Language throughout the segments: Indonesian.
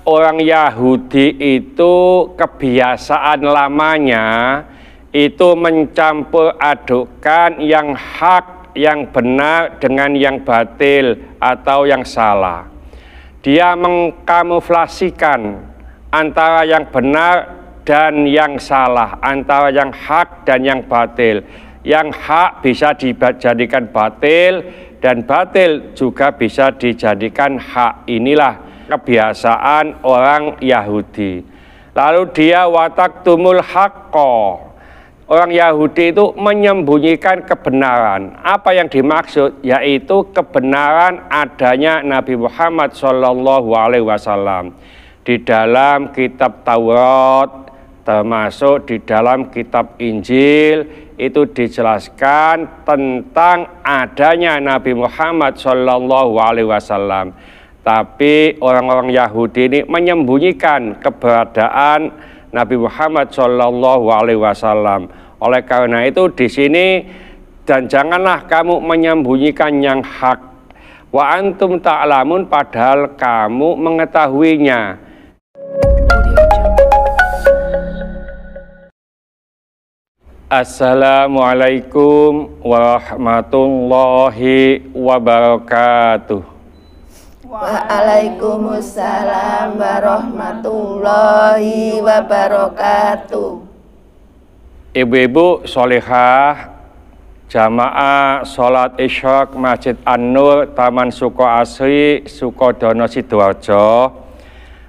orang Yahudi itu kebiasaan lamanya itu mencampur adukkan yang hak, yang benar dengan yang batil atau yang salah. Dia mengkamuflasikan antara yang benar dan yang salah, antara yang hak dan yang batil. Yang hak bisa dijadikan batil dan batil juga bisa dijadikan hak. Inilah kebiasaan orang Yahudi. Lalu dia wataktumul haqqo. Orang Yahudi itu menyembunyikan kebenaran. Apa yang dimaksud? Yaitu kebenaran adanya Nabi Muhammad SAW di dalam kitab Taurat, termasuk di dalam kitab Injil, itu dijelaskan tentang adanya Nabi Muhammad SAW. Tapi orang-orang Yahudi ini menyembunyikan keberadaan Nabi Muhammad SAW. Oleh karena itu di sini, dan janganlah kamu menyembunyikan yang hak. Wa antum ta'lamun, padahal kamu mengetahuinya. Assalamualaikum warahmatullahi wabarakatuh. Waalaikumsalam warahmatullahi wabarakatuh. Ibu-ibu sholihah, jamaah sholat isya Masjid An-Nur, Taman Sukoasri, Sukodono, Sidoarjo.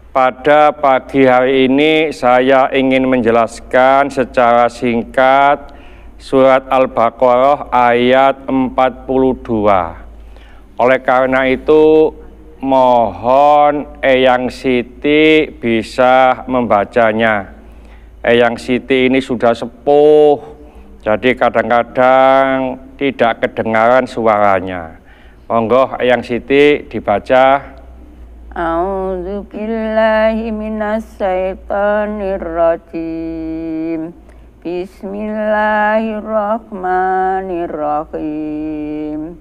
Pada pagi hari ini saya ingin menjelaskan secara singkat surat Al-Baqarah ayat 42. Oleh karena itu mohon Eyang Siti bisa membacanya. Eyang Siti ini sudah sepuh, jadi kadang-kadang tidak kedengaran suaranya. Monggo Eyang Siti dibaca. A'udzu billahi minasyaitonir rajim. Bismillahirrahmanirrahim.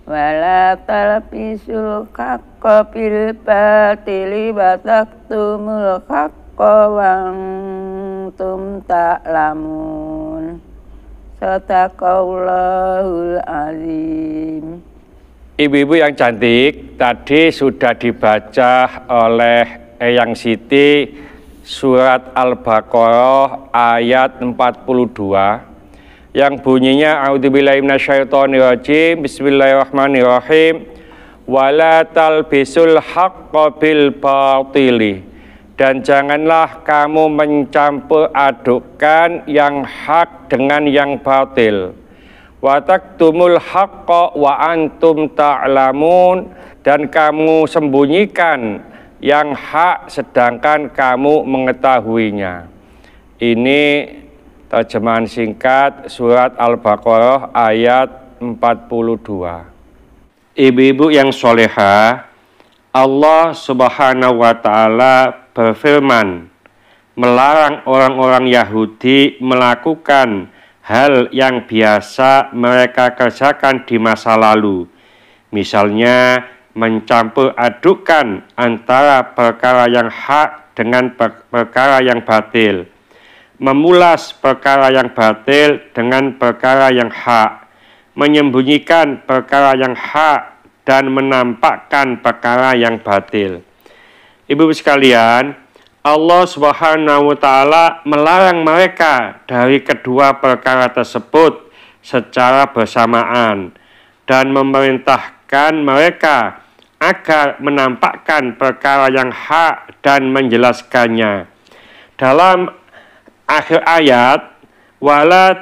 Wala talbisul haqqa bil batili wa taktumul haqqa wa antum ta'lamun. Shadaqallahul azim. Ibu-ibu yang cantik, tadi sudah dibaca oleh Eyang Siti surat Al-Baqarah ayat 42 yang bunyinya a'udzubillahi minasyaitonirrajim, bismillahirrahmanirrahim, wala talbisul haqqa bil batili, dan janganlah kamu mencampur adukkan yang hak dengan yang batil. Wa taktumul haqqa wa antum ta'lamun, dan kamu sembunyikan yang hak sedangkan kamu mengetahuinya. Ini terjemahan singkat surat Al-Baqarah ayat 42. Ibu-ibu yang solehah, Allah Subhanahu wa Ta'ala berfirman melarang orang-orang Yahudi melakukan hal yang biasa mereka kerjakan di masa lalu. Misalnya mencampur adukkan antara perkara yang hak dengan perkara yang batil, memulas perkara yang batil dengan perkara yang hak, menyembunyikan perkara yang hak dan menampakkan perkara yang batil. Ibu sekalian, Allah Subhanahu wa Ta'ala melarang mereka dari kedua perkara tersebut secara bersamaan dan memerintahkan mereka agar menampakkan perkara yang hak dan menjelaskannya. Dalam akhir ayat, wala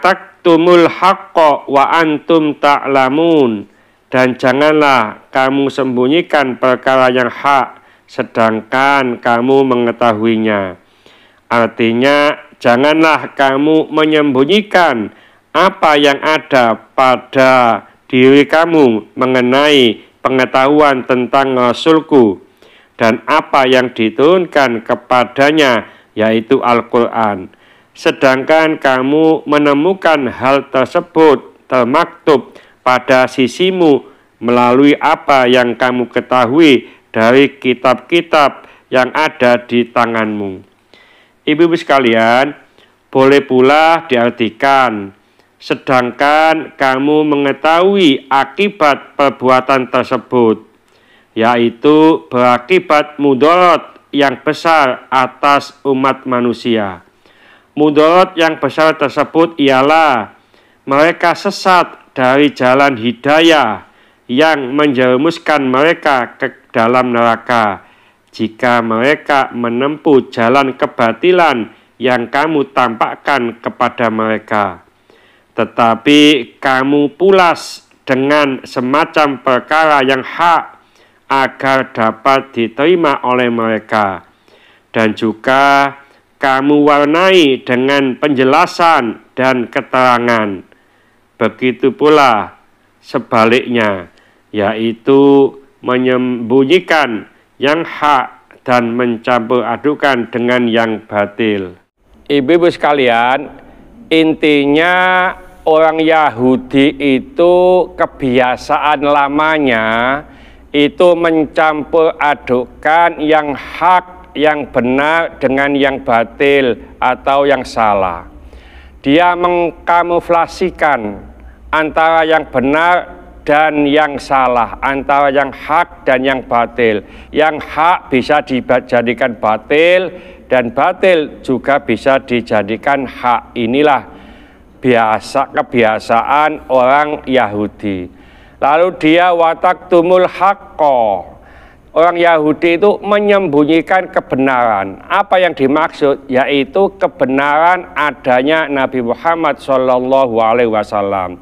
taktumul haqqo wa antum ta'lamun, dan janganlah kamu sembunyikan perkara yang hak sedangkan kamu mengetahuinya. Artinya, janganlah kamu menyembunyikan apa yang ada pada diri kamu mengenai pengetahuan tentang Rasulku dan apa yang diturunkan kepadanya, yaitu Al-Quran. Sedangkan kamu menemukan hal tersebut termaktub pada sisimu melalui apa yang kamu ketahui dari kitab-kitab yang ada di tanganmu. Ibu-ibu sekalian, boleh pula diartikan, sedangkan kamu mengetahui akibat perbuatan tersebut, yaitu berakibat mudarat yang besar atas umat manusia. Mudarat yang besar tersebut ialah mereka sesat dari jalan hidayah yang menjerumuskan mereka ke dalam neraka jika mereka menempuh jalan kebatilan yang kamu tampakkan kepada mereka. Tetapi kamu pulas dengan semacam perkara yang hak agar dapat diterima oleh mereka, dan juga kamu warnai dengan penjelasan dan keterangan. Begitu pula sebaliknya, yaitu menyembunyikan yang hak dan mencampur adukan dengan yang batil. Ibu-ibu sekalian, intinya orang Yahudi itu kebiasaan lamanya itu mencampur adukan yang hak, yang benar dengan yang batil atau yang salah. Dia mengkamuflasikan antara yang benar dan yang salah, antara yang hak dan yang batil. Yang hak bisa dijadikan batil dan batil juga bisa dijadikan hak. Inilah kebiasaan orang Yahudi. Lalu dia wataktumul haqqo. Orang Yahudi itu menyembunyikan kebenaran. Apa yang dimaksud? Yaitu kebenaran adanya Nabi Muhammad SAW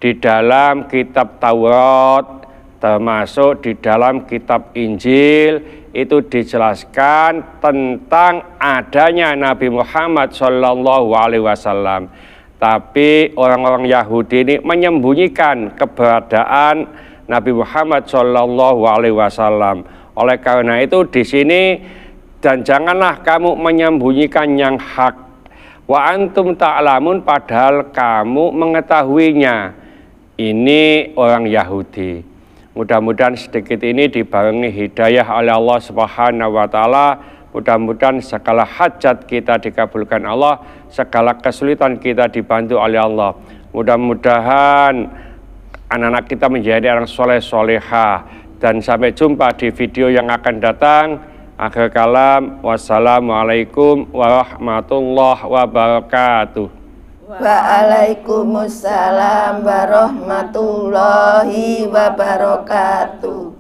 di dalam kitab Taurat, termasuk di dalam kitab Injil. Itu dijelaskan tentang adanya Nabi Muhammad SAW. Tapi orang-orang Yahudi ini menyembunyikan keberadaan Nabi Muhammad SAW. Oleh karena itu di sini, dan janganlah kamu menyembunyikan yang hak. Wa antum ta'lamun, padahal kamu mengetahuinya. Ini orang Yahudi. Mudah-mudahan sedikit ini dibarengi hidayah oleh Allah Subhanahu wa Ta'ala. Mudah-mudahan segala hajat kita dikabulkan Allah, segala kesulitan kita dibantu oleh Allah. Mudah-mudahan anak-anak kita menjadi orang soleh solehah. Dan sampai jumpa di video yang akan datang. Akhir kalam, wassalamualaikum warahmatullahi wabarakatuh. Waalaikumsalam warahmatullahi wabarakatuh.